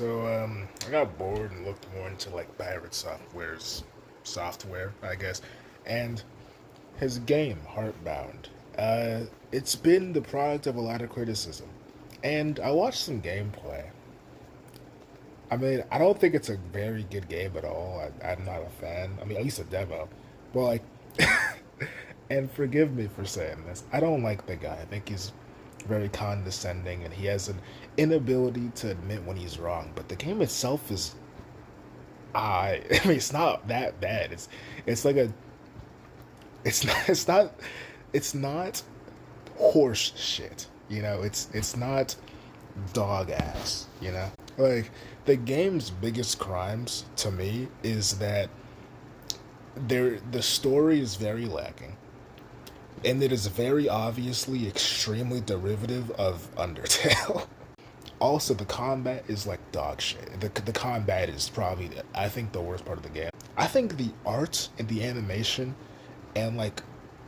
I got bored and looked more into like software, I guess, and his game, Heartbound. It's been the product of a lot of criticism, and I watched some gameplay. I mean, I don't think it's a very good game at all. I'm not a fan. I mean, at least a demo. But like, and forgive me for saying this, I don't like the guy. I think he's very condescending, and he has an inability to admit when he's wrong. But the game itself is, I mean, it's not that bad. It's like a, it's not, it's not horse shit. It's not dog ass. Like the game's biggest crimes to me is that the story is very lacking, and it is very obviously extremely derivative of Undertale. Also, the combat is like dog shit. The combat is probably, I think, the worst part of the game. I think the art and the animation and like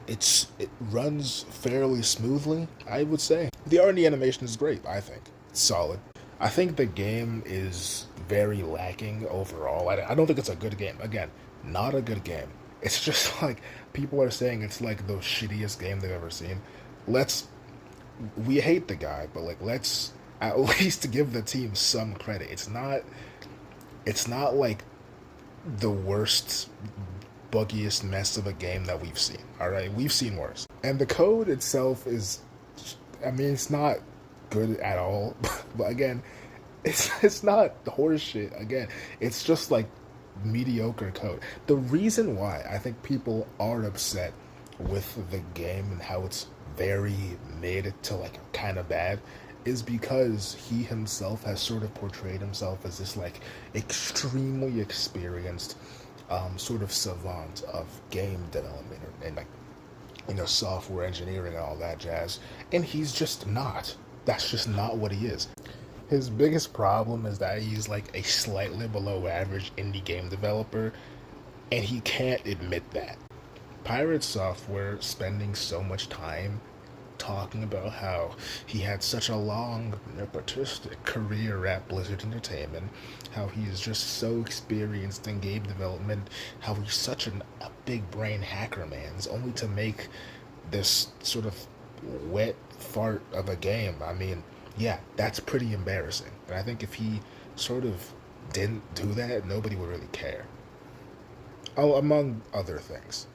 it runs fairly smoothly, I would say. The art and the animation is great, I think. It's solid. I think the game is very lacking overall. I don't think it's a good game. Again, not a good game. It's just like people are saying it's like the shittiest game they've ever seen. Let's we hate the guy, but like let's at least give the team some credit. It's not like the worst buggiest mess of a game that we've seen. All right, we've seen worse. And the code itself is, I mean, it's not good at all. But again, it's not horse shit. Again, it's just like mediocre code. The reason why I think people are upset with the game and how it's very mid to like kind of bad is because he himself has sort of portrayed himself as this like extremely experienced sort of savant of game development and like software engineering and all that jazz, and he's just not. That's just not what he is. His biggest problem is that he's like a slightly below average indie game developer, and he can't admit that. Pirate Software spending so much time talking about how he had such a long, nepotistic career at Blizzard Entertainment, how he's just so experienced in game development, how he's such a big brain hacker man's only to make this sort of wet fart of a game. I mean, yeah, that's pretty embarrassing. And I think if he sort of didn't do that, nobody would really care. Oh, among other things.